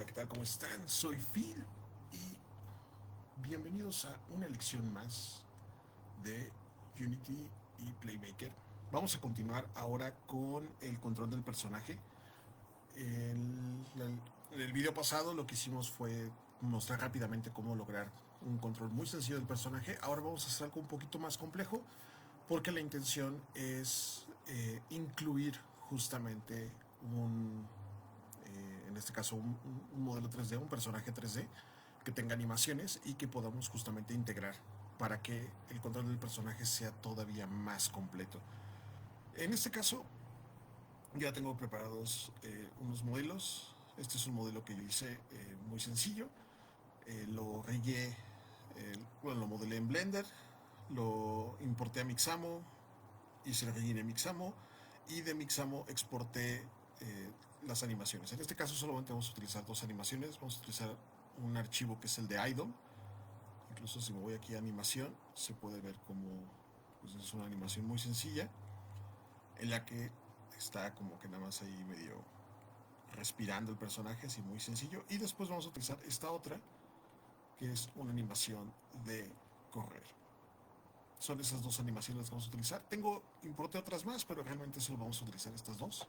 Hola, ¿qué tal? ¿Cómo están? Soy Phil y bienvenidos a una lección más de Unity y Playmaker. Vamos a continuar ahora con el control del personaje. En el video pasado lo que hicimos fue mostrar rápidamente cómo lograr un control muy sencillo del personaje. Ahora vamos a hacer algo un poquito más complejo porque la intención es incluir justamente en este caso un modelo 3D, un personaje 3D que tenga animaciones y que podamos justamente integrar para que el control del personaje sea todavía más completo. En este caso, ya tengo preparados unos modelos. Este es un modelo que yo hice muy sencillo. Lo regué, bueno, lo modelé en Blender, lo importé a Mixamo, hice el relleno en Mixamo y de Mixamo exporté las animaciones. En este caso solamente vamos a utilizar dos animaciones. Vamos a utilizar un archivo que es el de Idol. Incluso si me voy aquí a animación, se puede ver como pues es una animación muy sencilla en la que está como que nada más ahí medio respirando el personaje, así muy sencillo. Y después vamos a utilizar esta otra, que es una animación de correr. Son esas dos animaciones que vamos a utilizar. Importé otras más, pero realmente solo vamos a utilizar estas dos.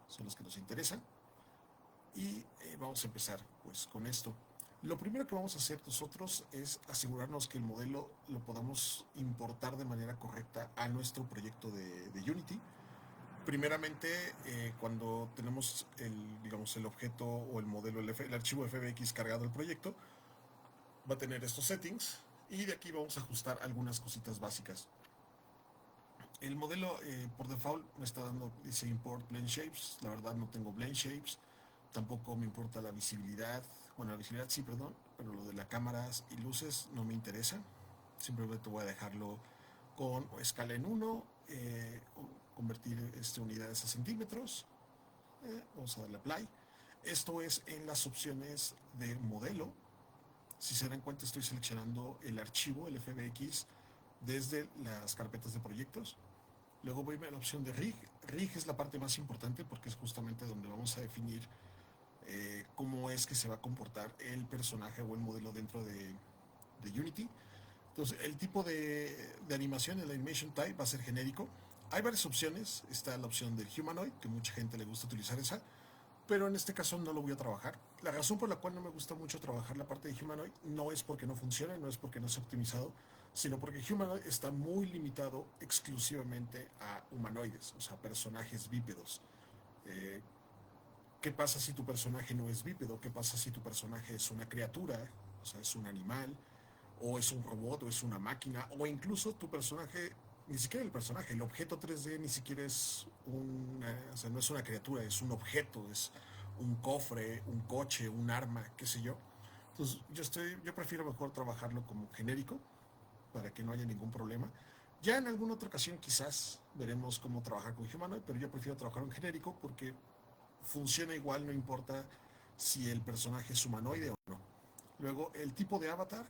Son las que nos interesan. Y vamos a empezar pues con esto. Lo primero que vamos a hacer nosotros es asegurarnos que el modelo lo podamos importar de manera correcta a nuestro proyecto de Unity. Primeramente, cuando tenemos digamos, el objeto o el modelo, el archivo FBX cargado al proyecto, va a tener estos settings y de aquí vamos a ajustar algunas cositas básicas. El modelo por default me está dando, dice import blend shapes. La verdad no tengo blend shapes. Tampoco me importa la visibilidad. Bueno, la visibilidad sí, perdón, pero lo de las cámaras y luces no me interesa. Simplemente voy a dejarlo con escala en 1, convertir unidades a centímetros. Vamos a darle apply. Esto es en las opciones de modelo. Si se dan cuenta, estoy seleccionando el archivo, el FBX, desde las carpetas de proyectos. Luego voy a la opción de rig. Rig es la parte más importante porque es justamente donde vamos a definir cómo es que se va a comportar el personaje o el modelo dentro de Unity. Entonces, el tipo de animación, el animation type, va a ser genérico. Hay varias opciones. Está la opción del humanoid, que mucha gente le gusta utilizar esa, pero en este caso no lo voy a trabajar. La razón por la cual no me gusta mucho trabajar la parte de humanoid no es porque no funcione, no es porque no sea optimizado, sino porque humanoid está muy limitado exclusivamente a humanoides, o sea, personajes bípedos. Eh, ¿Qué pasa si tu personaje no es bípedo? ¿Qué pasa si tu personaje es una criatura? O sea, es un animal, o es un robot, o es una máquina, o incluso tu personaje, ni siquiera el personaje, el objeto 3D ni siquiera es o sea, no es una criatura, es un objeto, es un cofre, un coche, un arma, qué sé yo. Entonces, yo prefiero mejor trabajarlo como genérico para que no haya ningún problema. Ya en alguna otra ocasión quizás veremos cómo trabajar con Humanoid, pero yo prefiero trabajar en genérico porque funciona igual, no importa si el personaje es humanoide o no. Luego, el tipo de avatar,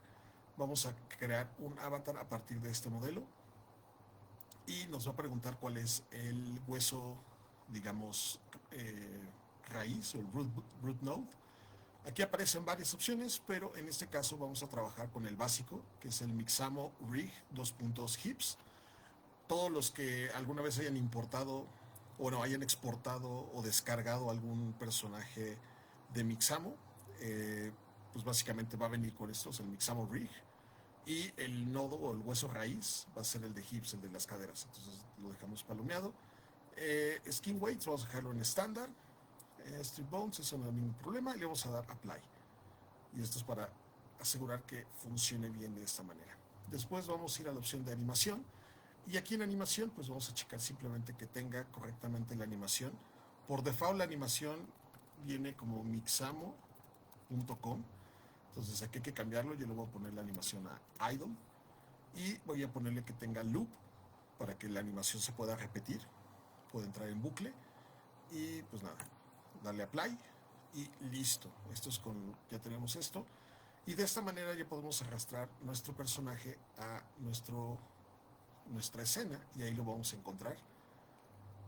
vamos a crear un avatar a partir de este modelo y nos va a preguntar cuál es el hueso, digamos, raíz o el root node. Aquí aparecen varias opciones, pero en este caso vamos a trabajar con el básico, que es el Mixamo Rig 2.hips. Todos los que alguna vez hayan importado o no hayan exportado o descargado algún personaje de Mixamo, pues básicamente va a venir con estos, el Mixamo Rig. Y el nodo o el hueso raíz va a ser el de hips, el de las caderas. Entonces lo dejamos palomeado. Skin weights, vamos a dejarlo en estándar. Strip bones, eso no hay ningún problema. Y le vamos a dar apply. Y esto es para asegurar que funcione bien de esta manera. Después vamos a ir a la opción de animación. Y aquí en animación, pues vamos a checar simplemente que tenga correctamente la animación. Por default, la animación viene como mixamo.com. Entonces aquí hay que cambiarlo. Yo le voy a poner la animación a idle. Y voy a ponerle que tenga loop para que la animación se pueda repetir. Puede entrar en bucle. Y pues nada, darle apply. Y listo. Esto es ya tenemos esto. Y de esta manera ya podemos arrastrar nuestro personaje a nuestra escena y ahí lo vamos a encontrar.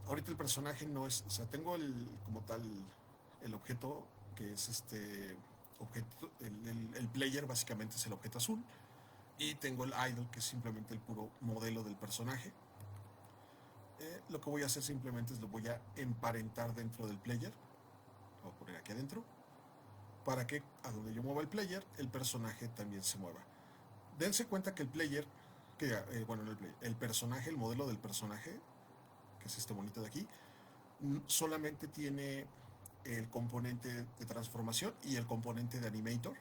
Ahorita el personaje no es, o sea, tengo como tal el objeto que es objeto, el player básicamente es el objeto azul, y tengo el idle, que es simplemente el puro modelo del personaje. Lo que voy a hacer simplemente es lo voy a emparentar dentro del player. Lo voy a poner aquí adentro, para que a donde yo mueva el player, el personaje también se mueva. Dense cuenta que el player, bueno, no el player, el personaje, el modelo del personaje, que es este bonito de aquí, solamente tiene el componente de transformación y el componente de animator.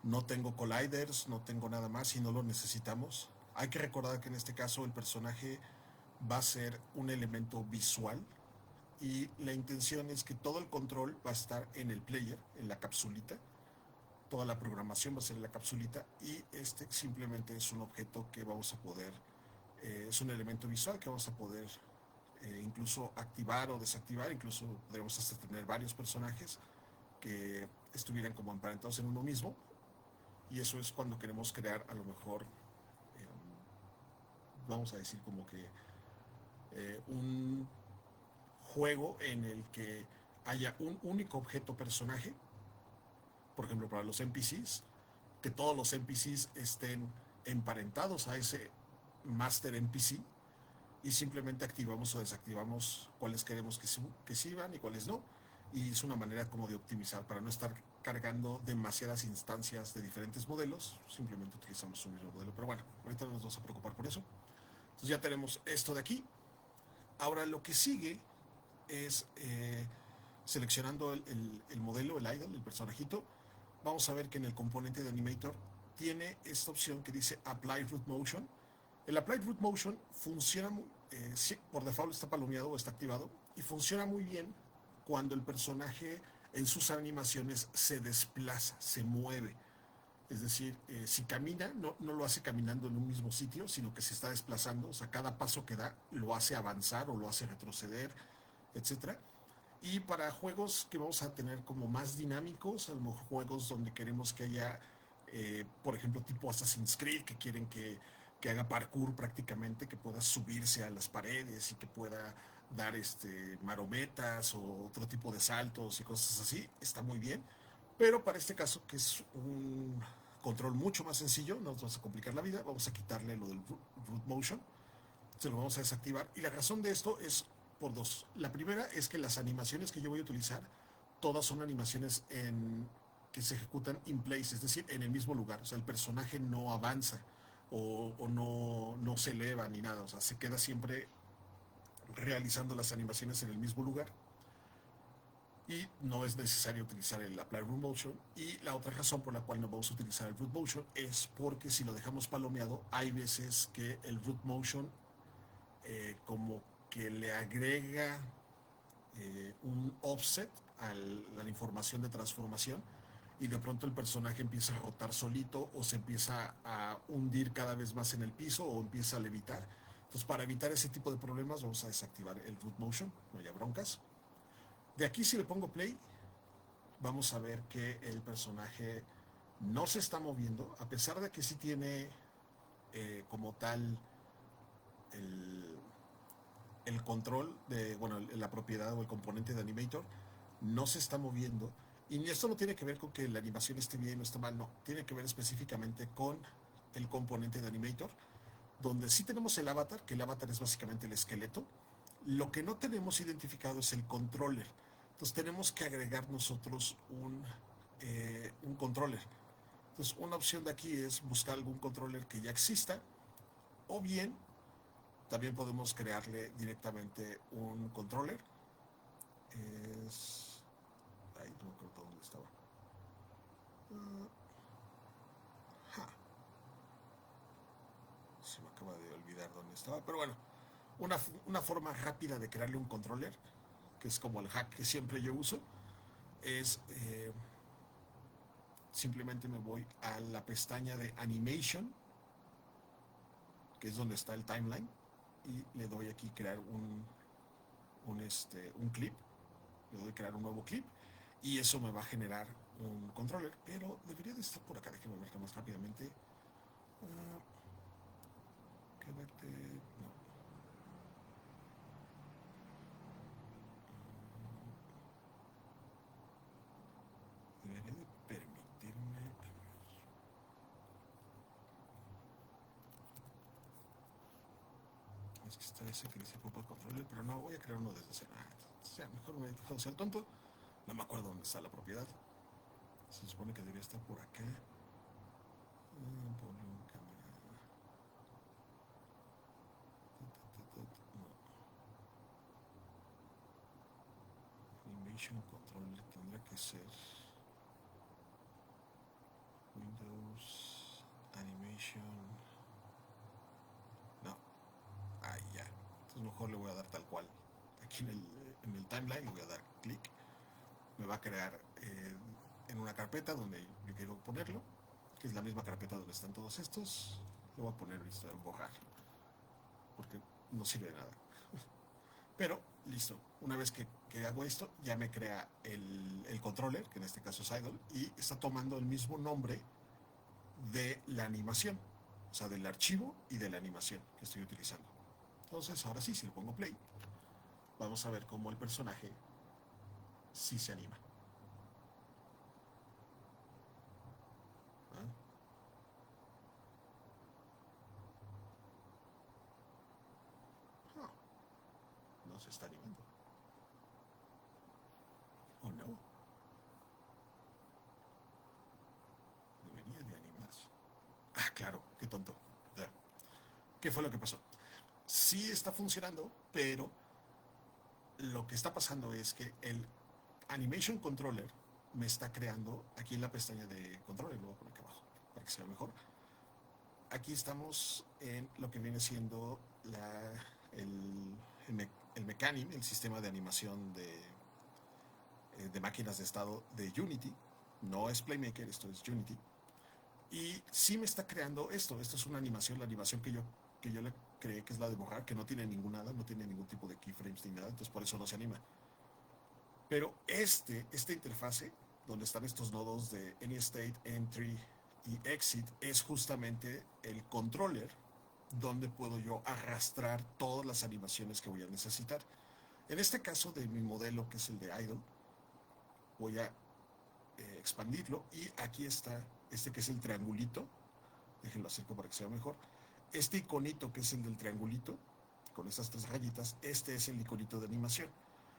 No tengo colliders, no tengo nada más y no lo necesitamos. Hay que recordar que en este caso el personaje va a ser un elemento visual, y la intención es que todo el control va a estar en el player, en la capsulita. Toda la programación va a ser en la capsulita, y este simplemente es un objeto que vamos a poder, es un elemento visual que vamos a poder incluso activar o desactivar. Incluso podríamos hasta tener varios personajes que estuvieran como emparentados en uno mismo, y eso es cuando queremos crear a lo mejor, vamos a decir como que un juego en el que haya un único objeto personaje. Por ejemplo, para los NPCs, que todos los NPCs estén emparentados a ese master NPC, y simplemente activamos o desactivamos cuáles queremos que sirvan y cuáles no. Y es una manera como de optimizar para no estar cargando demasiadas instancias de diferentes modelos. Simplemente utilizamos un mismo modelo. Pero bueno, ahorita no nos vamos a preocupar por eso. Entonces ya tenemos esto de aquí. Ahora lo que sigue es seleccionando el modelo, el idle, el personajito. Vamos a ver que en el componente de animator tiene esta opción que dice Apply Root Motion. El Apply Root Motion funciona, por default está palomeado o está activado, y funciona muy bien cuando el personaje en sus animaciones se desplaza, se mueve. Es decir, si camina, no lo hace caminando en un mismo sitio, sino que se está desplazando. O sea, cada paso que da lo hace avanzar o lo hace retroceder, etcétera. Y para juegos que vamos a tener como más dinámicos, a lo mejor juegos donde queremos que haya, por ejemplo, tipo Assassin's Creed, que quieren que haga parkour prácticamente, que pueda subirse a las paredes y que pueda dar marometas o otro tipo de saltos y cosas así, está muy bien. Pero para este caso, que es un control mucho más sencillo, no nos vamos a complicar la vida, vamos a quitarle lo del root motion, se lo vamos a desactivar. Y la razón de esto es por dos. La primera es que las animaciones que yo voy a utilizar, todas son animaciones que se ejecutan in place, es decir, en el mismo lugar. O sea, el personaje no avanza o no se eleva ni nada. O sea, se queda siempre realizando las animaciones en el mismo lugar, y no es necesario utilizar el Apply Root Motion. Y la otra razón por la cual no vamos a utilizar el Root Motion es porque si lo dejamos palomeado, hay veces que el Root Motion como que le agrega un offset a la información de transformación, y de pronto el personaje empieza a rotar solito o se empieza a hundir cada vez más en el piso o empieza a levitar. Entonces, para evitar ese tipo de problemas, vamos a desactivar el Root Motion, no haya broncas. De aquí, si le pongo play, vamos a ver que el personaje no se está moviendo, a pesar de que sí tiene como tal el, el control de, bueno, la propiedad o el componente de animator. No se está moviendo. Y esto no tiene que ver con que la animación esté bien o esté mal, no. Tiene que ver específicamente con el componente de animator, donde sí tenemos el avatar, que el avatar es básicamente el esqueleto. Lo que no tenemos identificado es el controller. Entonces tenemos que agregar nosotros un controller. Entonces una opción de aquí es buscar algún controller que ya exista, o bien también podemos crearle directamente un controller. Es... Ahí no me acuerdo dónde estaba. Se me acaba de olvidar dónde estaba. Pero bueno, una forma rápida de crearle un controller, que es como el hack que siempre yo uso, es simplemente me voy a la pestaña de Animation, que es donde está el timeline, y le doy aquí crear un clip. Le doy crear un nuevo clip, y eso me va a generar un controller, pero debería de estar por acá. Déjenme verlo más rápidamente. No. Es que está ese que dice Pop Controller, pero no, voy a crear uno desde cero. O sea, mejor me he dejado ser tonto. No me acuerdo dónde está la propiedad. Se supone que debería estar por acá. Volumen, cámara. No. Animation Controller tendrá que ser Windows Animation. No, ahí ya. Entonces mejor le voy a dar tal cual. Aquí en el timeline le voy a dar clic. Me va a crear en una carpeta donde yo quiero ponerlo, que es la misma carpeta donde están todos estos. Le voy a poner listo, borrar, porque no sirve de nada. Pero listo, una vez que hago esto, ya me crea el controller, que en este caso es Idle, y está tomando el mismo nombre de la animación, o sea, del archivo y de la animación que estoy utilizando. Entonces, ahora sí, si le pongo play, vamos a ver cómo el personaje sí se anima. ¿Ah? Oh, no se está animando. Oh no, debería de animarse. Ah, claro, qué tonto. Ya. ¿Qué fue lo que pasó? Sí está funcionando, pero lo que está pasando es que el Animation Controller me está creando aquí en la pestaña de controller, lo voy a poner aquí abajo para que sea mejor. Aquí estamos en lo que viene siendo el Mecanim, el sistema de animación de máquinas de estado de Unity. No es Playmaker, esto es Unity. Y sí me está creando esto es una animación, la animación que yo le creé que es la de borrar, que no tiene ningún nada, no tiene ningún tipo de keyframes ni nada, entonces por eso no se anima. Pero esta interfase, donde están estos nodos de AnyState, Entry y Exit, es justamente el controller donde puedo yo arrastrar todas las animaciones que voy a necesitar. En este caso de mi modelo, que es el de Idle, voy a expandirlo y aquí está este que es el triangulito. Déjenlo acerco para que sea mejor. Este iconito que es el del triangulito, con esas tres rayitas, este es el iconito de animación.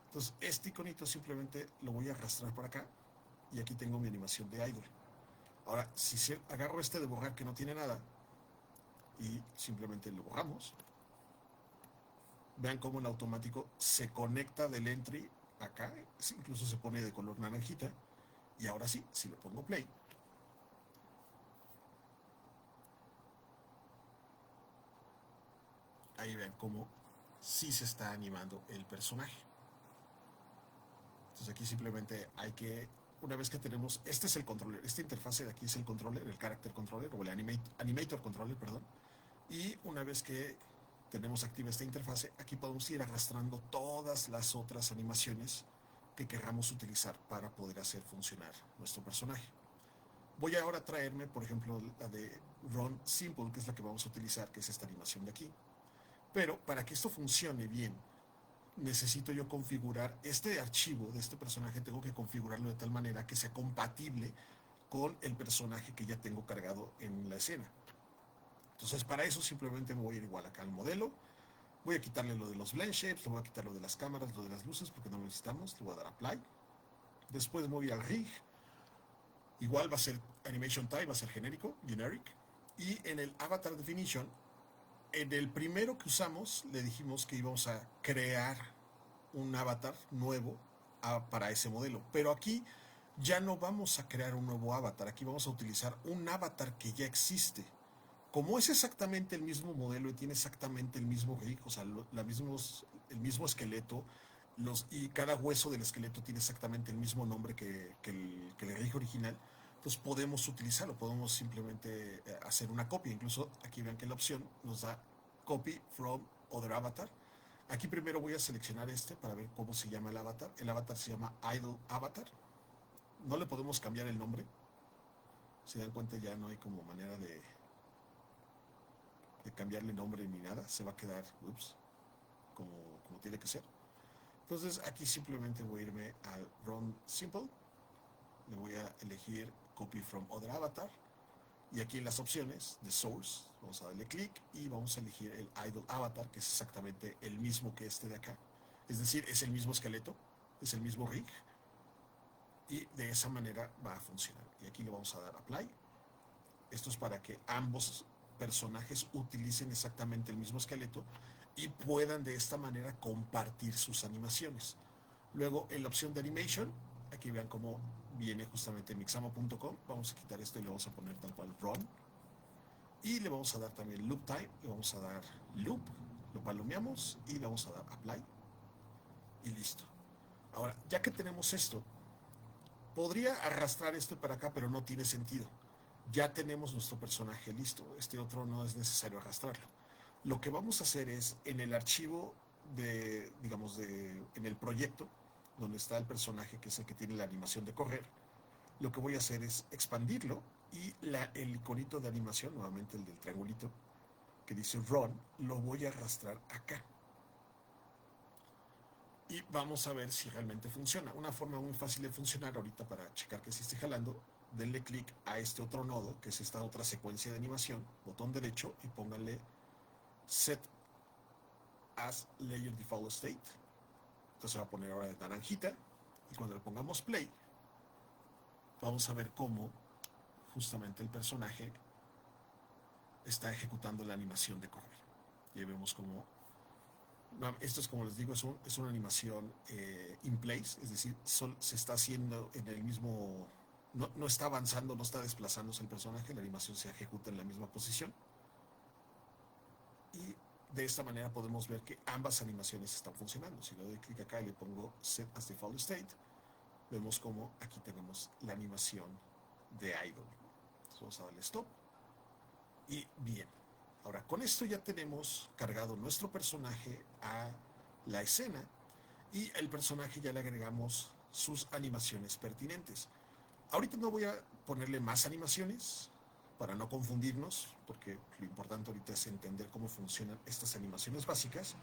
Entonces, este iconito simplemente lo voy a arrastrar para acá y aquí tengo mi animación de idle. Ahora, si agarro este de borrar que no tiene nada y simplemente lo borramos, vean cómo en automático se conecta del entry acá, incluso se pone de color naranjita. Y ahora sí, si le pongo play, ahí vean cómo sí se está animando el personaje. Entonces aquí simplemente hay que, una vez que tenemos, este es el controller, esta interfase de aquí es el controller, el character controller o el animator controller, perdón. Y una vez que tenemos activa esta interfase, aquí podemos ir arrastrando todas las otras animaciones que queramos utilizar para poder hacer funcionar nuestro personaje. Voy ahora a traerme, por ejemplo, la de Run Simple, que es la que vamos a utilizar, que es esta animación de aquí. Pero para que esto funcione bien, necesito yo configurar este archivo de este personaje, tengo que configurarlo de tal manera que sea compatible con el personaje que ya tengo cargado en la escena. Entonces para eso simplemente me voy a ir igual acá al modelo, voy a quitarle lo de los blend shapes, le voy a quitar lo de las cámaras, lo de las luces porque no lo necesitamos, le voy a dar apply. Después me voy al rig, igual va a ser animation type, va a ser genérico, generic. Y en el avatar definition, en el primero que usamos le dijimos que íbamos a crear un avatar nuevo para ese modelo. Pero aquí ya no vamos a crear un nuevo avatar, aquí vamos a utilizar un avatar que ya existe. Como es exactamente el mismo modelo y tiene exactamente el mismo rig, o sea, el mismo esqueleto, y cada hueso del esqueleto tiene exactamente el mismo nombre que el rig original, pues podemos utilizarlo, podemos simplemente hacer una copia. Incluso aquí vean que la opción nos da copy from other avatar. Aquí primero voy a seleccionar este para ver cómo se llama el avatar. El avatar se llama Idle Avatar. No le podemos cambiar el nombre. Se dan cuenta, ya no hay como manera de cambiarle nombre ni nada. Se va a quedar como, como tiene que ser. Entonces aquí simplemente voy a irme al Run Simple. Le voy a elegir Copy from Other Avatar. Y aquí en las opciones de Source, vamos a darle clic y vamos a elegir el Idle Avatar, que es exactamente el mismo que este de acá. Es decir, es el mismo esqueleto, es el mismo rig, y de esa manera va a funcionar. Y aquí le vamos a dar Apply. Esto es para que ambos personajes utilicen exactamente el mismo esqueleto y puedan de esta manera compartir sus animaciones. Luego en la opción de Animation, aquí vean cómo viene justamente mixamo.com. Vamos a quitar esto y le vamos a poner tal cual Run. Y le vamos a dar también Loop Time, le vamos a dar Loop, lo palomeamos y le vamos a dar Apply. Y listo. Ahora, ya que tenemos esto, podría arrastrar esto para acá, pero no tiene sentido. Ya tenemos nuestro personaje listo. Este otro no es necesario arrastrarlo. Lo que vamos a hacer es en el archivo de, digamos, en el proyecto, donde está el personaje que es el que tiene la animación de correr, lo que voy a hacer es expandirlo y el iconito de animación, nuevamente el del triangulito, que dice Run, lo voy a arrastrar acá. Y vamos a ver si realmente funciona. Una forma muy fácil de funcionar ahorita para checar que sí esté jalando, denle clic a este otro nodo, que es esta otra secuencia de animación, botón derecho y pónganle Set as Layer Default State. Entonces se va a poner ahora de naranjita y cuando le pongamos play, vamos a ver cómo justamente el personaje está ejecutando la animación de correr. Y vemos cómo esto es, como les digo, es una animación in place, es decir, se está haciendo en el mismo, no está avanzando, no está desplazándose el personaje, la animación se ejecuta en la misma posición. Y de esta manera podemos ver que ambas animaciones están funcionando. Si le doy clic acá y le pongo Set as Default State, vemos como aquí tenemos la animación de Idle. Entonces vamos a darle Stop. Y bien, ahora con esto ya tenemos cargado nuestro personaje a la escena y el personaje ya le agregamos sus animaciones pertinentes. Ahorita no voy a ponerle más animaciones para no confundirnos, porque lo importante ahorita es entender cómo funcionan estas animaciones básicas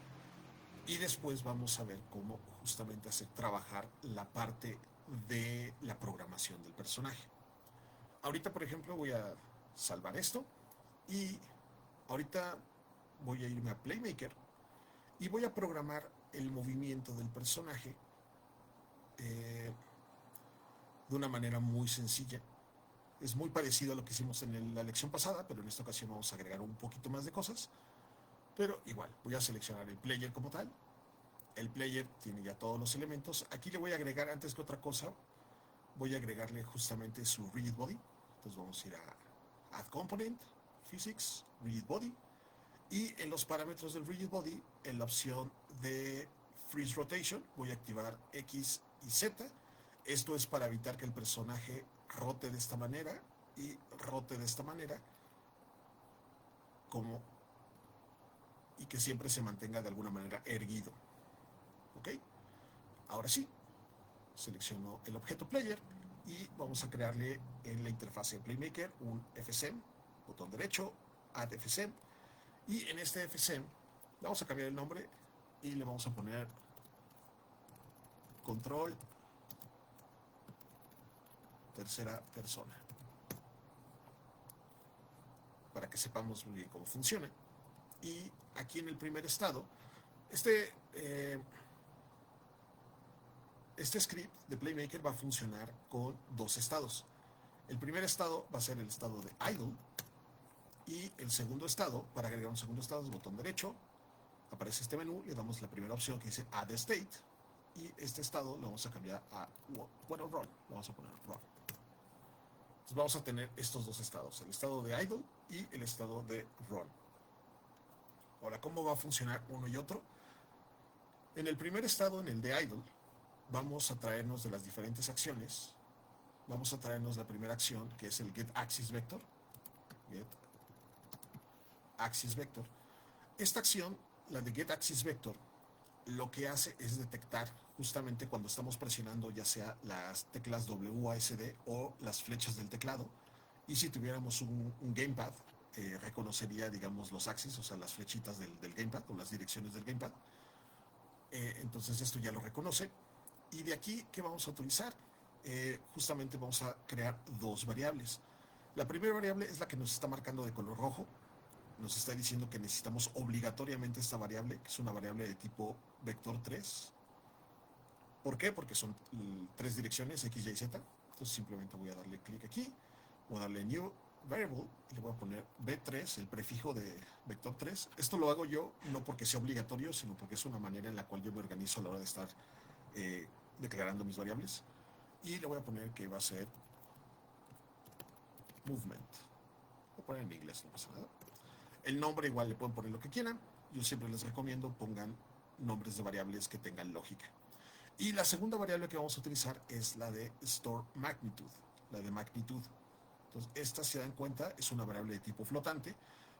y después vamos a ver cómo justamente hacer trabajar la parte de la programación del personaje. Ahorita, por ejemplo, voy a salvar esto y ahorita voy a irme a Playmaker y voy a programar el movimiento del personaje de una manera muy sencilla. Es muy parecido a lo que hicimos en la lección pasada, pero en esta ocasión vamos a agregar un poquito más de cosas. Pero igual, voy a seleccionar el player como tal. El player tiene ya todos los elementos. Aquí le voy a agregar, antes que otra cosa, voy a agregarle justamente su rigid body. Entonces vamos a ir a Add Component, Physics, Rigid Body. Y en los parámetros del Rigid Body, en la opción de Freeze Rotation, voy a activar X y Z. Esto es para evitar que el personaje rote de esta manera y rote de esta manera, y que siempre se mantenga de alguna manera erguido. ¿Ok? Ahora sí, selecciono el objeto player y vamos a crearle en la interfase de Playmaker un FSM, botón derecho, Add FSM, y en este FSM vamos a cambiar el nombre y le vamos a poner control tercera persona para que sepamos muy bien cómo funciona. Y aquí en el primer estado, este script de Playmaker va a funcionar con dos estados. El primer estado va a ser el estado de idle y el segundo estado, para agregar un segundo estado, es botón derecho, aparece este menú, le damos la primera opción que dice Add State y este estado lo vamos a cambiar a, bueno, Run, lo vamos a poner Run. Entonces vamos a tener estos dos estados, el estado de idle y el estado de Run. Ahora, ¿cómo va a funcionar uno y otro? En el primer estado, en el de idle, vamos a traernos de las diferentes acciones, vamos a traernos la primera acción, que es el getAxisVector. GetAxisVector. Esta acción, la de getAxisVector, lo que hace es detectar justamente cuando estamos presionando ya sea las teclas WASD o las flechas del teclado. Y si tuviéramos un gamepad, reconocería, digamos, los axis, o sea, las flechitas del gamepad o las direcciones del gamepad. Entonces esto ya lo reconoce. Y de aquí, ¿qué vamos a utilizar? Justamente vamos a crear dos variables. La primera variable es la que nos está marcando de color rojo. Nos está diciendo que necesitamos obligatoriamente esta variable, que es una variable de tipo vector 3. ¿Por qué? Porque son tres direcciones, x, y, z. Entonces simplemente voy a darle clic aquí, voy a darle New Variable y le voy a poner B3, el prefijo de vector 3. Esto lo hago yo no porque sea obligatorio, sino porque es una manera en la cual yo me organizo a la hora de estar declarando mis variables. Y le voy a poner que va a ser movement. Voy a poner en inglés, no pasa nada. El nombre igual le pueden poner lo que quieran. Yo siempre les recomiendo pongan nombres de variables que tengan lógica. Y la segunda variable que vamos a utilizar es la de store magnitude, la de magnitud. Entonces, esta, si dan cuenta, es una variable de tipo flotante.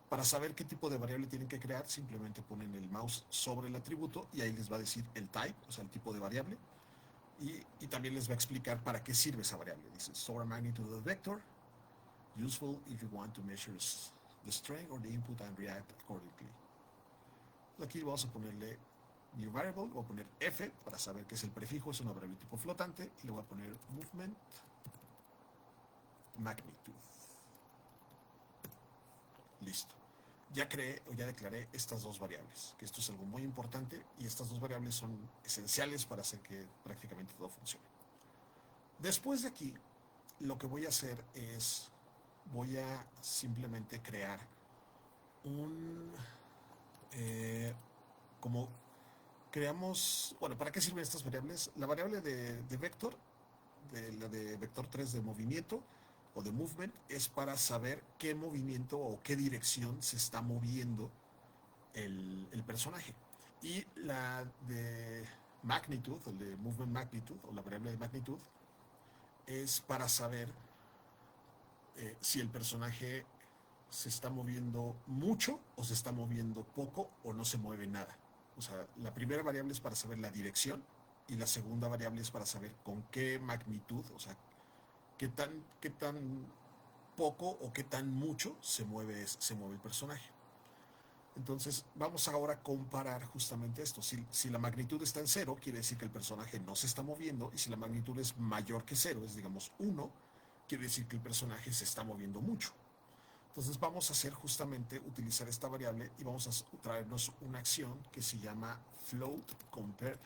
Para saber qué tipo de variable tienen que crear, simplemente ponen el mouse sobre el atributo y ahí les va a decir el type, o sea, el tipo de variable. Y también les va a explicar para qué sirve esa variable. Dice store magnitude of vector, useful if you want to measure the strength or the input and react accordingly. Aquí vamos a ponerle new variable, voy a poner f para saber qué es el prefijo, es una variable tipo flotante, y le voy a poner movement magnitude. Listo. Ya creé o ya declaré estas dos variables, que esto es algo muy importante y estas dos variables son esenciales para hacer que prácticamente todo funcione. Después de aquí, lo que voy a hacer es, voy a simplemente crear un, como creamos, bueno, ¿para qué sirven estas variables? La variable de vector, la de vector 3 de movimiento o de movement, es para saber qué movimiento o qué dirección se está moviendo el personaje. Y la de magnitude, o de movement magnitude, o la variable de magnitud, es para saber si el personaje se está moviendo mucho o se está moviendo poco o no se mueve nada. O sea, la primera variable es para saber la dirección y la segunda variable es para saber con qué magnitud, o sea, qué tan poco o qué tan mucho se mueve el personaje. Entonces, vamos ahora a comparar justamente esto. Si la magnitud está en 0, quiere decir que el personaje no se está moviendo, y si la magnitud es mayor que 0, es digamos 1, quiere decir que el personaje se está moviendo mucho. Entonces vamos a hacer justamente utilizar esta variable y vamos a traernos una acción que se llama float compare.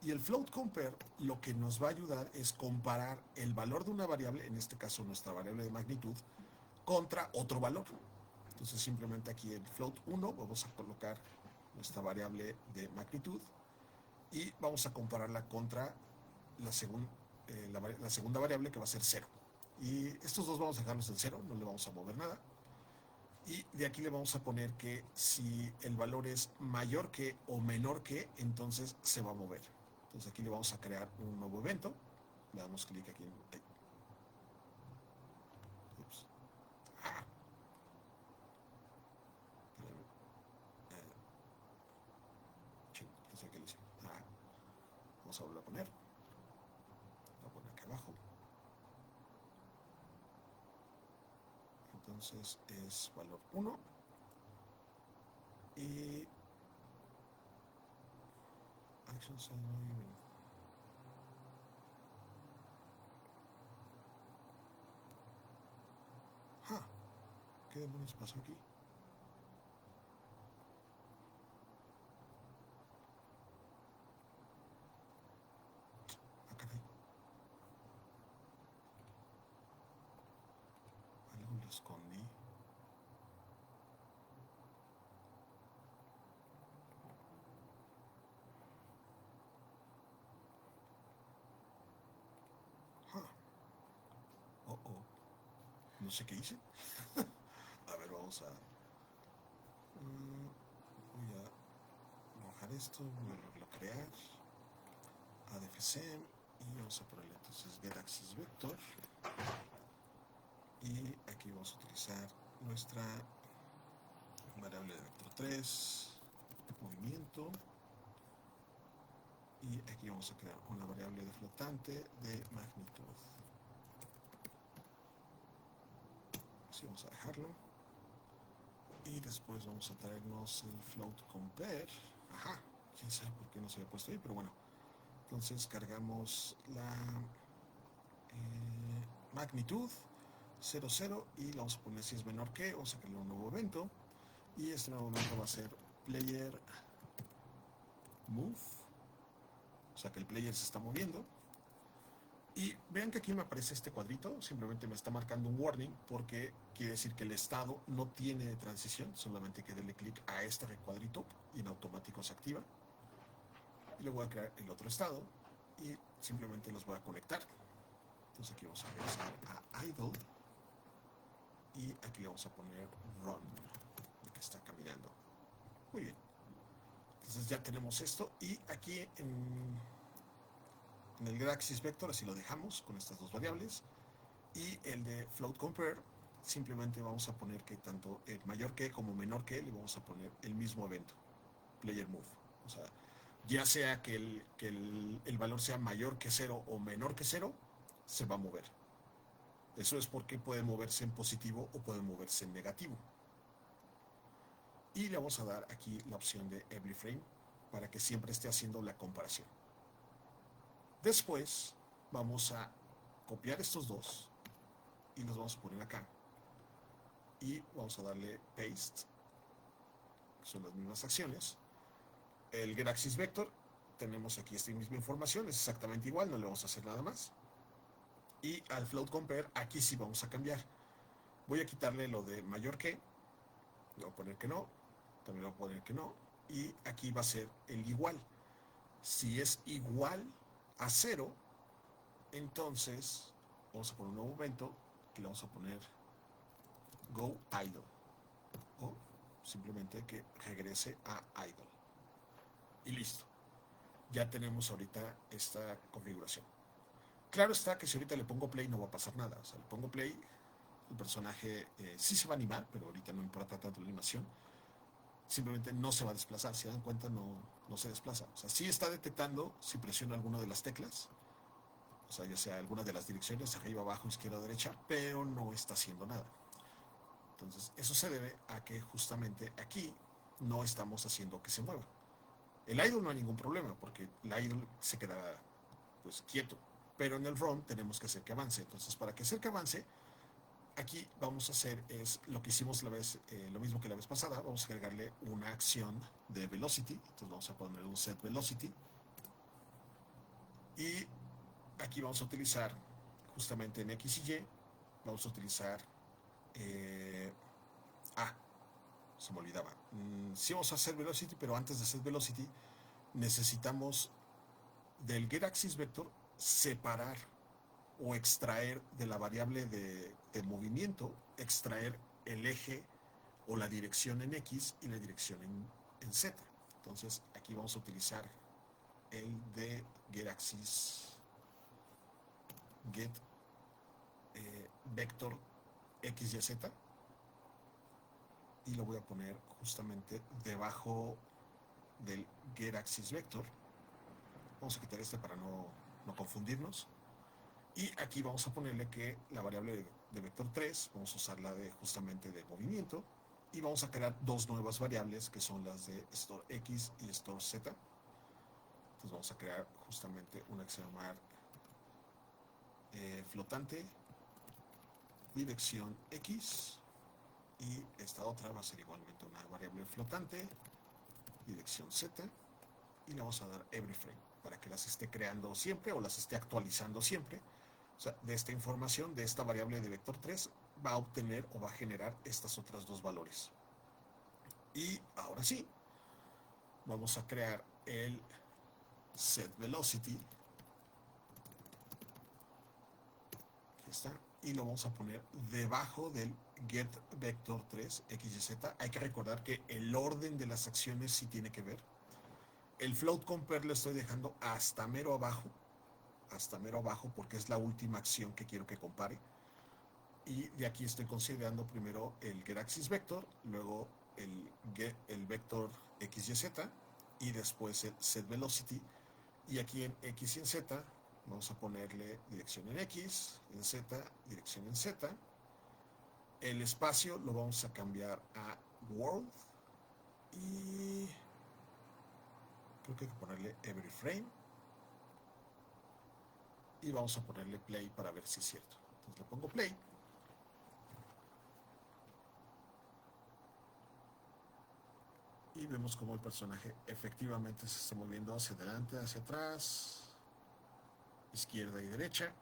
Y el float compare lo que nos va a ayudar es comparar el valor de una variable, en este caso nuestra variable de magnitud, contra otro valor. Entonces simplemente aquí en float 1 vamos a colocar nuestra variable de magnitud y vamos a compararla contra la segunda variable, que va a ser 0. Y estos dos vamos a dejarlos en 0, no le vamos a mover nada. Y de aquí le vamos a poner que si el valor es mayor que o menor que, entonces se va a mover. Entonces aquí le vamos a crear un nuevo evento. Le damos clic aquí en... Ups. Ah. No sé qué le hice. Ah. Vamos a volver a poner. Lo voy a poner aquí abajo. Entonces es valor 1 y actions ah, ¿qué demonios pasó aquí? Ah, caray. Algo lo escondí. Ah. Oh, oh. No sé qué hice. A ver, vamos a... voy a bajar esto, voy a volverlo a crear. ADFC y vamos a ponerle entonces get access vector. Y aquí vamos a utilizar nuestra variable de vector 3, movimiento. Y aquí vamos a crear una variable de flotante de magnitud. Así vamos a dejarlo. Y después vamos a traernos el float compare. Ajá, quién sabe por qué no se había puesto ahí, pero bueno. Entonces cargamos la magnitud 00 y vamos a poner si es menor que, vamos a crear un nuevo evento y este nuevo evento va a ser player move, o sea que el player se está moviendo. Y vean que aquí me aparece este cuadrito, simplemente me está marcando un warning porque quiere decir que el estado no tiene transición, solamente que darle clic a este recuadrito y en automático se activa. Y le voy a crear el otro estado y simplemente los voy a conectar. Entonces aquí vamos a regresar a idle y aquí le vamos a poner run, que está caminando. Muy bien. Entonces ya tenemos esto y aquí en el GetAxis Vector así lo dejamos con estas dos variables y el de float compare simplemente vamos a poner que tanto el mayor que como menor que le vamos a poner el mismo evento, player move. O sea, ya sea que el valor sea mayor que 0 o menor que 0, se va a mover. Eso es porque puede moverse en positivo o puede moverse en negativo. Y le vamos a dar aquí la opción de every frame para que siempre esté haciendo la comparación. Después vamos a copiar estos dos y los vamos a poner acá. Y vamos a darle paste, que son las mismas acciones. El GetAxis Vector, tenemos aquí esta misma información, es exactamente igual, no le vamos a hacer nada más. Y al float compare, aquí sí vamos a cambiar. Voy a quitarle lo de mayor que, le voy a poner que no, también le voy a poner que no, y aquí va a ser el igual. Si es igual a 0, entonces vamos a poner un nuevo evento que le vamos a poner go idle, o simplemente que regrese a idle. Y listo. Ya tenemos ahorita esta configuración. Claro está que si ahorita le pongo play no va a pasar nada. O sea, le pongo play, el personaje sí se va a animar, pero ahorita no importa tanto la animación. Simplemente no se va a desplazar. Si dan cuenta, no se desplaza. O sea, sí está detectando si presiono alguna de las teclas. O sea, ya sea alguna de las direcciones, arriba, abajo, izquierda, derecha, pero no está haciendo nada. Entonces, eso se debe a que justamente aquí no estamos haciendo que se mueva. El idle no hay ningún problema, porque el idle se queda pues quieto. Pero en el run tenemos que hacer que avance. Entonces, para que hacer que avance, aquí vamos a hacer es lo que hicimos lo mismo que la vez pasada. Vamos a agregarle una acción de velocity. Entonces vamos a poner un set velocity. Y aquí vamos a utilizar justamente en X y Y, vamos a utilizar se me olvidaba. Sí vamos a hacer velocity, pero antes de hacer velocity necesitamos del GetAxis Vector separar o extraer de la variable de movimiento, extraer el eje o la dirección en X y la dirección en Z. Entonces aquí vamos a utilizar el de GetAxis Get Vector X y Z y lo voy a poner justamente debajo del GetAxis Vector. Vamos a quitar este para no confundirnos. Y aquí vamos a ponerle que la variable de vector 3, vamos a usarla justamente de movimiento. Y vamos a crear dos nuevas variables que son las de store X y store Z. Entonces vamos a crear justamente una que se llama flotante dirección X. Y esta otra va a ser igualmente una variable flotante dirección Z. Y le vamos a dar every frame para que las esté creando siempre o las esté actualizando siempre. O sea, de esta información, de esta variable de vector 3, va a obtener o va a generar estas otras dos valores. Y ahora sí, vamos a crear el set velocity. Aquí está. Y lo vamos a poner debajo del get vector 3 XYZ. Hay que recordar que el orden de las acciones sí tiene que ver. El float compare lo estoy dejando hasta mero abajo porque es la última acción que quiero que compare. Y de aquí estoy considerando primero el GetAxis Vector, luego el vector X y Z y después el set velocity. Y aquí en X y en Z vamos a ponerle dirección en X, en Z, dirección en Z. El espacio lo vamos a cambiar a world y creo que hay que ponerle every frame y vamos a ponerle play para ver si es cierto. Entonces le pongo play. Y vemos como el personaje efectivamente se está moviendo hacia adelante, hacia atrás, izquierda y derecha.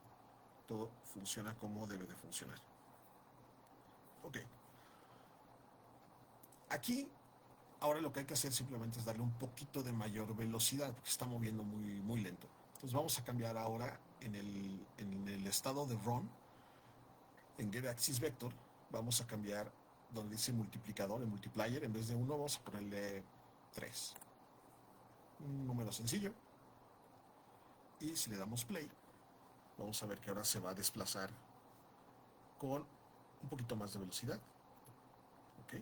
Todo funciona como debe de funcionar. Ok. Aquí, ahora lo que hay que hacer simplemente es darle un poquito de mayor velocidad, porque está moviendo muy, muy lento. Entonces vamos a cambiar ahora en el estado de run, en get axis vector, vamos a cambiar donde dice multiplicador, en multiplier, en vez de 1 vamos a ponerle 3. Un número sencillo. Y si le damos play, vamos a ver que ahora se va a desplazar con un poquito más de velocidad. Ok,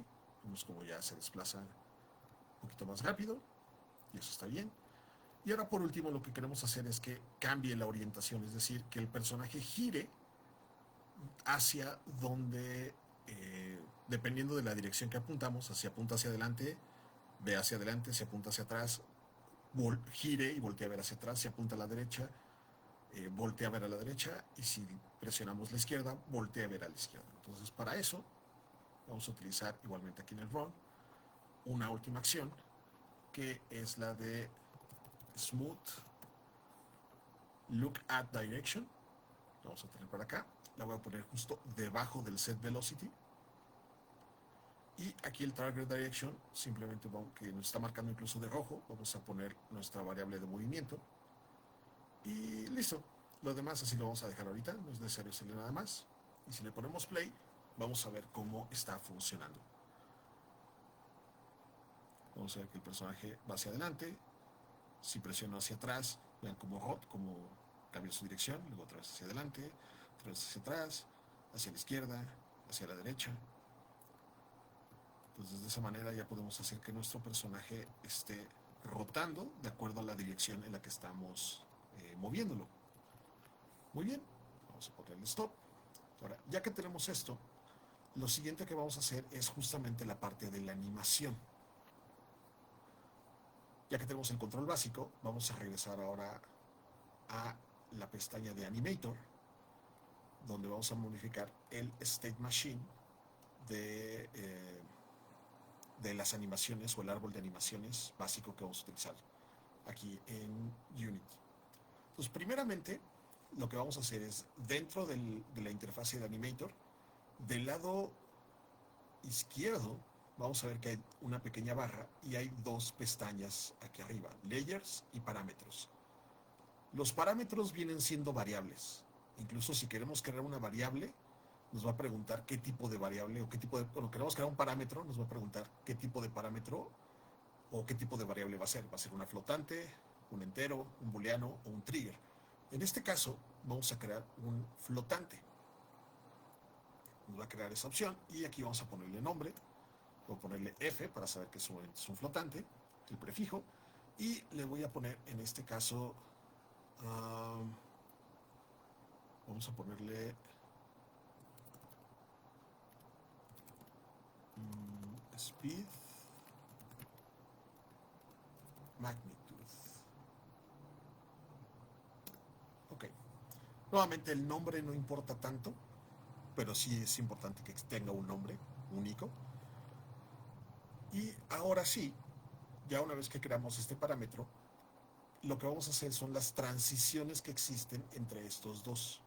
vemos como ya se desplaza un poquito más rápido y eso está bien. Y ahora por último lo que queremos hacer es que cambie la orientación, es decir, que el personaje gire hacia donde, dependiendo de la dirección que apuntamos, si apunta hacia adelante, ve hacia adelante, si apunta hacia atrás, gire y voltea a ver hacia atrás, si apunta a la derecha, voltea a ver a la derecha, y si presionamos la izquierda, voltea a ver a la izquierda. Entonces para eso vamos a utilizar igualmente aquí en el run una última acción que es la de smooth look at direction. Vamos a tener para acá, la voy a poner justo debajo del set velocity. Y aquí el target direction, simplemente que nos está marcando incluso de rojo, vamos a poner nuestra variable de movimiento. Y listo. Lo demás así lo vamos a dejar ahorita, no es necesario hacerle nada más. Y si le ponemos play, vamos a ver cómo está funcionando. Vamos a ver que el personaje va hacia adelante. Si presiono hacia atrás, vean como hot, como cambia su dirección, luego otra vez hacia adelante, otra vez hacia atrás, hacia la izquierda, hacia la derecha. Entonces de esa manera ya podemos hacer que nuestro personaje esté rotando de acuerdo a la dirección en la que estamos moviéndolo. Muy bien, vamos a ponerle stop. Ahora, ya que tenemos esto, lo siguiente que vamos a hacer es justamente la parte de la animación. Ya que tenemos el control básico, vamos a regresar ahora a la pestaña de Animator, donde vamos a modificar el State Machine de las animaciones o el árbol de animaciones básico que vamos a utilizar aquí en Unity. Entonces, primeramente, lo que vamos a hacer es, dentro de la interfase de Animator, del lado izquierdo, vamos a ver que hay una pequeña barra y hay dos pestañas aquí arriba, Layers y Parámetros. Los parámetros vienen siendo variables. Incluso si queremos crear una variable, nos va a preguntar qué tipo de variable o qué tipo de... Bueno, queremos crear un parámetro, nos va a preguntar qué tipo de parámetro o qué tipo de variable va a ser. Va a ser una flotante, un entero, un booleano o un trigger. En este caso, vamos a crear un flotante. Nos va a crear esa opción y aquí vamos a ponerle nombre. Voy a ponerle F para saber que es un flotante, el prefijo. Y le voy a poner, en este caso, vamos a ponerle speed magnitude. Ok. Nuevamente el nombre no importa tanto, pero sí es importante que tenga un nombre único. Y ahora sí, ya una vez que creamos este parámetro, lo que vamos a hacer son las transiciones que existen entre estos dos.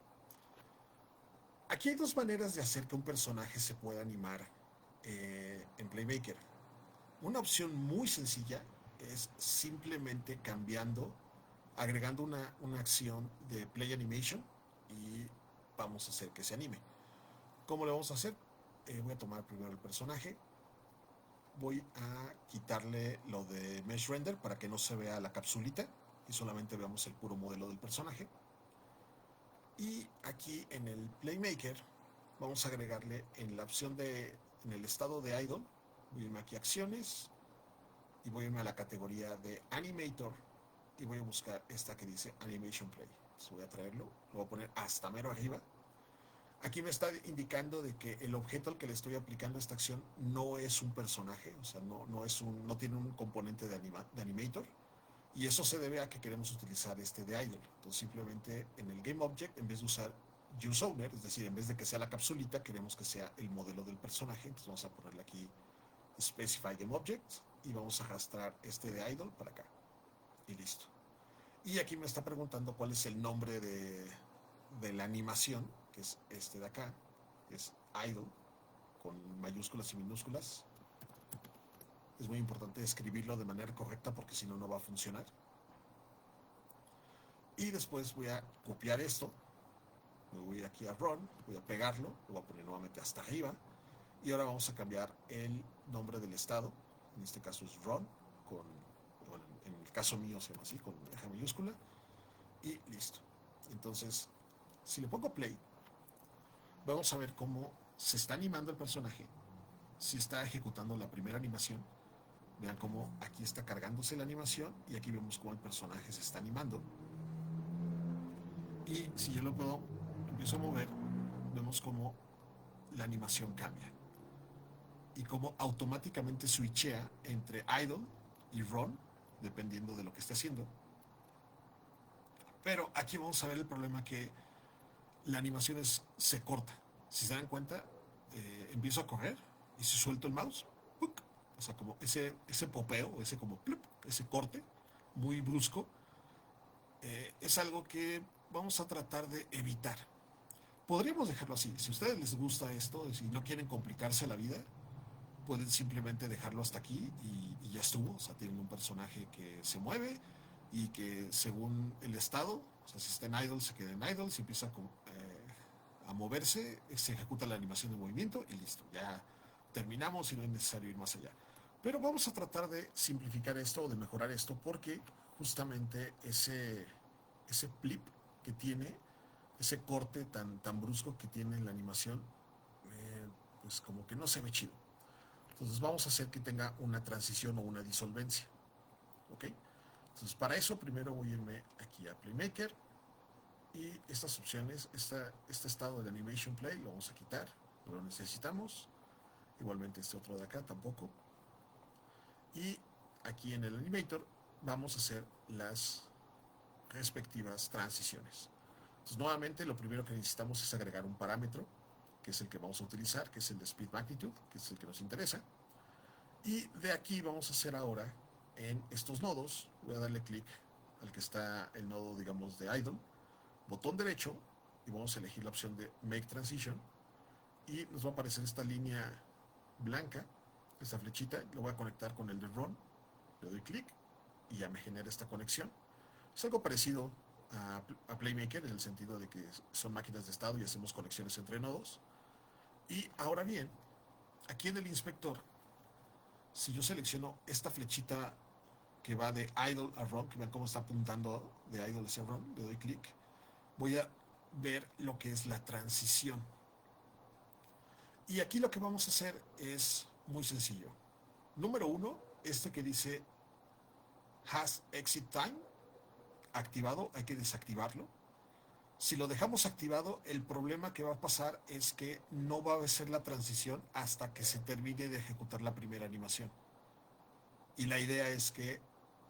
Aquí hay dos maneras de hacer que un personaje se pueda animar en Playmaker. Una opción muy sencilla es simplemente cambiando, agregando una acción de Play Animation y vamos a hacer que se anime. ¿Cómo lo vamos a hacer? Voy a tomar primero el personaje, voy a quitarle lo de Mesh Render para que no se vea la capsulita y solamente veamos el puro modelo del personaje. Y aquí en el Playmaker vamos a agregarle en la opción en el estado de Idle, voy a irme aquí a acciones y voy a irme a la categoría de Animator y voy a buscar esta que dice Animation Play. Entonces voy a traerlo, lo voy a poner hasta mero arriba. Aquí me está indicando de que el objeto al que le estoy aplicando esta acción no es un personaje, o sea, no tiene un componente de Animator. Y eso se debe a que queremos utilizar este de idle. Entonces simplemente en el Game Object, en vez de usar use owner, es decir, en vez de que sea la capsulita, queremos que sea el modelo del personaje. Entonces vamos a ponerle aquí specify game object y vamos a arrastrar este de idle para acá. Y listo. Y aquí me está preguntando cuál es el nombre de la animación, que es este de acá, que es idle, con mayúsculas y minúsculas. Es muy importante escribirlo de manera correcta porque si no, no va a funcionar. Y después voy a copiar esto, me voy aquí a run, voy a pegarlo, lo voy a poner nuevamente hasta arriba. Y ahora vamos a cambiar el nombre del estado, en este caso es run, bueno, en el caso mío se llama así, con G mayúscula, y listo. Entonces, si le pongo play, vamos a ver cómo se está animando el personaje, si está ejecutando la primera animación. Vean cómo aquí está cargándose la animación y aquí vemos cómo el personaje se está animando. Y si yo lo puedo, empiezo a mover, vemos cómo la animación cambia y cómo automáticamente switchea entre idle y run, dependiendo de lo que esté haciendo. Pero aquí vamos a ver el problema, que la animación se corta. Si se dan cuenta, empiezo a correr y si suelto el mouse, ¡puc! O sea, como ese popeo, ese como plup, ese corte muy brusco, es algo que vamos a tratar de evitar. Podríamos dejarlo así. Si a ustedes les gusta esto, si no quieren complicarse la vida, pueden simplemente dejarlo hasta aquí y ya estuvo. O sea, tienen un personaje que se mueve y que según el estado, o sea, si está en idle, se queda en idle, si empieza a moverse, se ejecuta la animación de movimiento y listo. Ya terminamos y no es necesario ir más allá. Pero vamos a tratar de simplificar esto o de mejorar esto porque justamente ese flip que tiene, ese corte tan brusco que tiene en la animación, pues como que no se ve chido. Entonces vamos a hacer que tenga una transición o una disolvencia. ¿Ok? Entonces para eso primero voy a irme aquí a Playmaker y estas opciones, este estado de Animation Play lo vamos a quitar, no lo necesitamos. Igualmente este otro de acá tampoco. Y aquí en el Animator vamos a hacer las respectivas transiciones. Entonces nuevamente lo primero que necesitamos es agregar un parámetro, que es el que vamos a utilizar, que es el de Speed Magnitude, que es el que nos interesa. Y de aquí vamos a hacer ahora, en estos nodos, voy a darle clic al que está el nodo, digamos, de idle, botón derecho, y vamos a elegir la opción de Make Transition, y nos va a aparecer esta línea blanca, esta flechita, lo voy a conectar con el de Run, le doy clic, y ya me genera esta conexión. Es algo parecido a Playmaker, en el sentido de que son máquinas de estado y hacemos conexiones entre nodos. Y ahora bien, aquí en el inspector, si yo selecciono esta flechita que va de idle a run, que vean cómo está apuntando de idle hacia run, le doy clic, voy a ver lo que es la transición. Y aquí lo que vamos a hacer es muy sencillo. Número uno, este que dice has exit time, activado, hay que desactivarlo. Si lo dejamos activado, el problema que va a pasar es que no va a ser la transición hasta que se termine de ejecutar la primera animación. Y la idea es que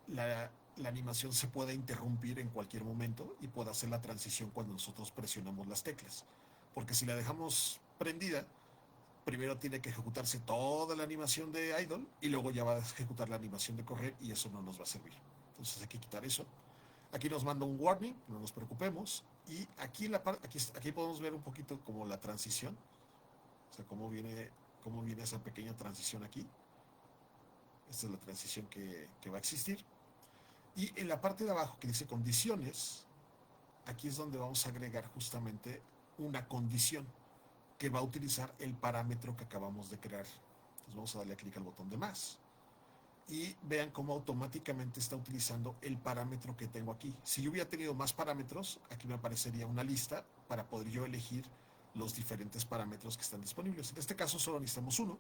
la animación se pueda interrumpir en cualquier momento y pueda hacer la transición cuando nosotros presionamos las teclas. Porque si la dejamos prendida, primero tiene que ejecutarse toda la animación de idle y luego ya va a ejecutar la animación de correr y eso no nos va a servir. Entonces hay que quitar eso. Aquí nos manda un warning, no nos preocupemos. Y aquí, aquí podemos ver un poquito como la transición. O sea, cómo viene esa pequeña transición aquí. Esta es la transición que va a existir. Y en la parte de abajo que dice condiciones, aquí es donde vamos a agregar justamente una condición que va a utilizar el parámetro que acabamos de crear. Entonces vamos a darle clic al botón de más. Y vean cómo automáticamente está utilizando el parámetro que tengo aquí. Si yo hubiera tenido más parámetros, aquí me aparecería una lista para poder yo elegir los diferentes parámetros que están disponibles. En este caso solo necesitamos uno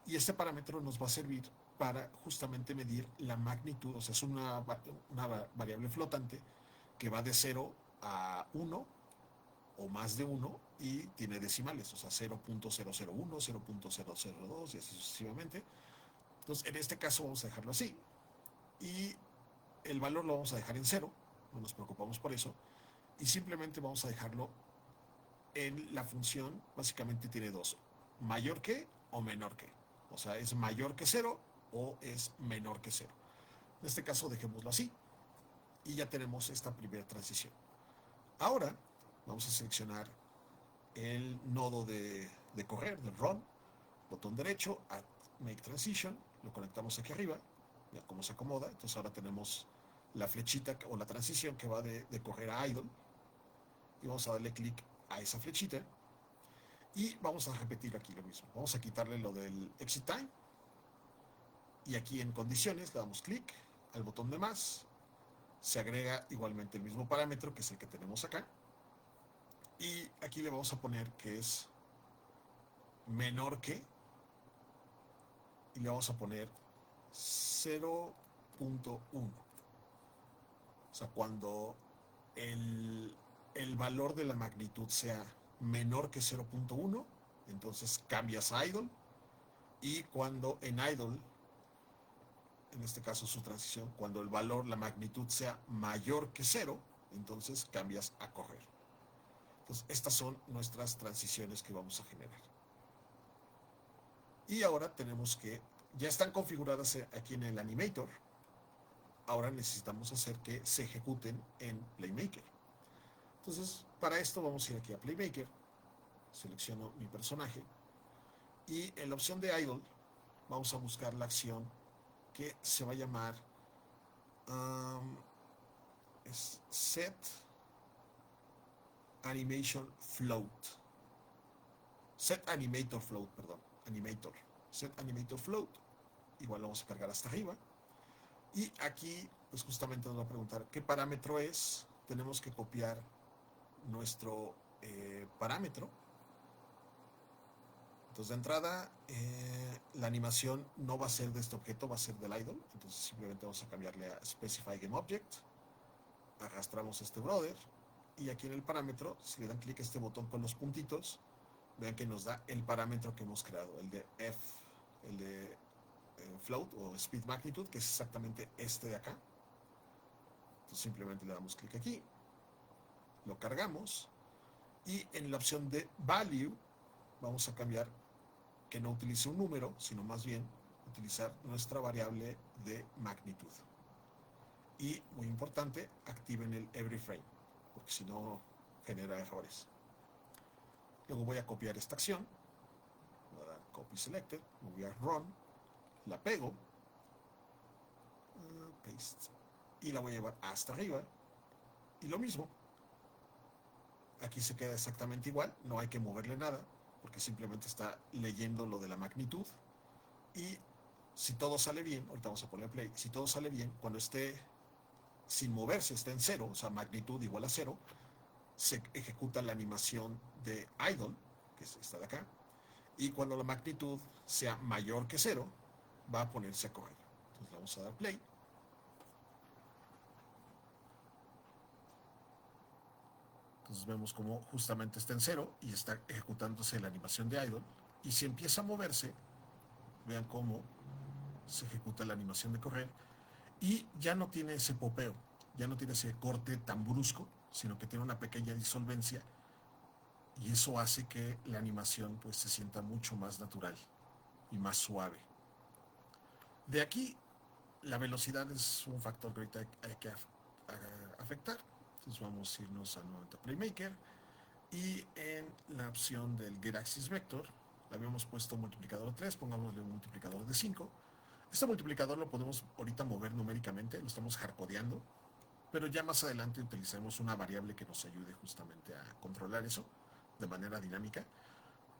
y este parámetro nos va a servir para justamente medir la magnitud, o sea, es una variable flotante que va de 0 a 1 o más de 1 y tiene decimales, o sea, 0.001, 0.002 y así sucesivamente. Entonces, en este caso vamos a dejarlo así. Y el valor lo vamos a dejar en 0, no nos preocupamos por eso. Y simplemente vamos a dejarlo en la función básicamente tiene dos, mayor que o menor que. O sea, es mayor que cero o es menor que cero. En este caso dejémoslo así y ya tenemos esta primera transición. Ahora vamos a seleccionar el nodo de correr, del run, botón derecho, add make transition, lo conectamos aquí arriba, ya cómo se acomoda. Entonces ahora tenemos la flechita o la transición que va de correr a idle y vamos a darle clic a esa flechita y vamos a repetir aquí lo mismo. Vamos a quitarle lo del exit time y aquí en condiciones le damos clic al botón de más, se agrega igualmente el mismo parámetro que es el que tenemos acá y aquí le vamos a poner que es menor que y le vamos a poner 0.1. O sea, cuando el valor de la magnitud sea menor que 0.1, entonces cambias a idle. Y cuando en idle, en este caso su transición, cuando el valor, la magnitud sea mayor que 0, entonces cambias a correr. Entonces, estas son nuestras transiciones que vamos a generar. Y ahora tenemos que, ya están configuradas aquí en el Animator, ahora necesitamos hacer que se ejecuten en Playmaker. Entonces, para esto vamos a ir aquí a Playmaker, selecciono mi personaje y en la opción de Idle vamos a buscar la acción que se va a llamar Set Animation Float. Set Animator Float, perdón. Animator. Set Animator Float. Igual lo vamos a cargar hasta arriba. Y aquí, pues justamente nos va a preguntar qué parámetro es. Tenemos que copiar nuestro parámetro. Entonces, de entrada, la animación no va a ser de este objeto, va a ser del idle. Entonces, simplemente vamos a cambiarle a Specify Game Object. Arrastramos este brother. Y aquí en el parámetro, si le dan clic a este botón con los puntitos, vean que nos da el parámetro que hemos creado, el de F, el de Float o Speed Magnitude, que es exactamente este de acá. Entonces, simplemente le damos clic aquí, lo cargamos. Y en la opción de Value, vamos a cambiar que no utilice un número, sino más bien utilizar nuestra variable de magnitud. Y, muy importante, activen el every frame, porque si no genera errores. Luego voy a copiar esta acción, voy a dar copy selected, me voy a run, la pego, paste, y la voy a llevar hasta arriba. Y lo mismo, aquí se queda exactamente igual, no hay que moverle nada, porque simplemente está leyendo lo de la magnitud. Y si todo sale bien, ahorita vamos a poner play, si todo sale bien, cuando esté sin moverse, está en 0, o sea, magnitud igual a 0, se ejecuta la animación de idle, que es esta de acá, y cuando la magnitud sea mayor que 0, va a ponerse a correr. Entonces vamos a dar play. Entonces vemos como justamente está en 0 y está ejecutándose la animación de idle. Y si empieza a moverse, vean cómo se ejecuta la animación de correr y ya no tiene ese popeo, ya no tiene ese corte tan brusco, sino que tiene una pequeña disolvencia y eso hace que la animación pues se sienta mucho más natural y más suave. De aquí, la velocidad es un factor que ahorita hay que afectar. Entonces vamos a irnos a nuevamente Playmaker y en la opción del Get Axis Vector le habíamos puesto multiplicador 3, pongámosle un multiplicador de 5. Este multiplicador lo podemos ahorita mover numéricamente, lo estamos hardcodeando, pero ya más adelante utilizaremos una variable que nos ayude justamente a controlar eso de manera dinámica.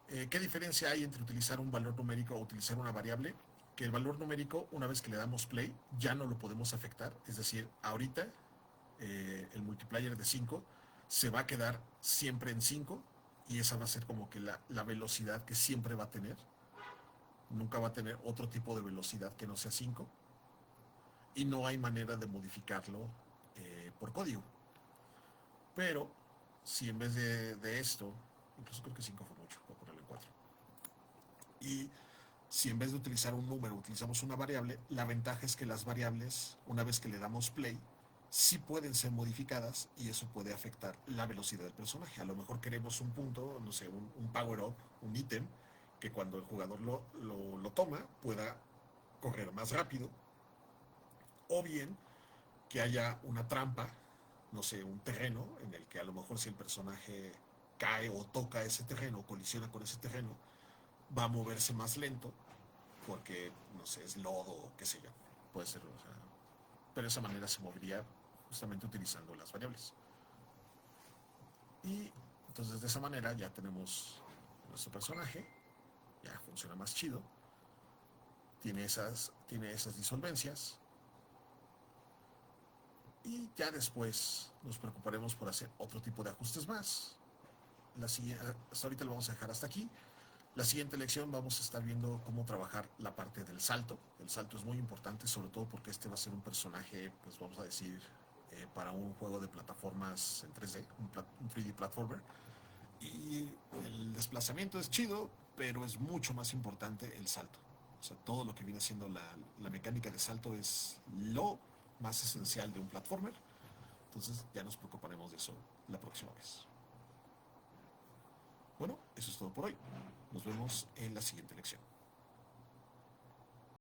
¿Qué diferencia hay entre utilizar un valor numérico o utilizar una variable? Que el valor numérico, una vez que le damos play, ya no lo podemos afectar. Es decir, ahorita el multiplier de 5 se va a quedar siempre en 5 y esa va a ser como que la velocidad que siempre va a tener. Nunca va a tener otro tipo de velocidad que no sea 5 y no hay manera de modificarlo por código. Pero si en vez de esto, incluso creo que 5 fue mucho, voy a ponerlo en 4. Y si en vez de utilizar un número utilizamos una variable, la ventaja es que las variables, una vez que le damos play, sí pueden ser modificadas y eso puede afectar la velocidad del personaje. A lo mejor queremos un punto, no sé, un power up, un ítem, que cuando el jugador lo toma pueda correr más rápido, o bien que haya una trampa, no sé, un terreno en el que a lo mejor si el personaje cae o toca ese terreno, colisiona con ese terreno, va a moverse más lento porque, no sé, es lodo o qué sé yo. Puede ser, o sea, pero de esa manera se movería justamente utilizando las variables. Y entonces de esa manera ya tenemos nuestro personaje, ya funciona más chido, tiene esas disolvencias, y ya después nos preocuparemos por hacer otro tipo de ajustes más. Hasta ahorita lo vamos a dejar hasta aquí. La siguiente lección vamos a estar viendo cómo trabajar la parte del salto. El salto es muy importante, sobre todo porque este va a ser un personaje, pues vamos a decir, para un juego de plataformas en 3D, un 3D platformer. Y el desplazamiento es chido, pero es mucho más importante el salto. O sea, todo lo que viene siendo la mecánica de salto es lo más esencial de un platformer. Entonces ya nos preocuparemos de eso la próxima vez. Bueno, eso es todo por hoy. Nos vemos en la siguiente lección.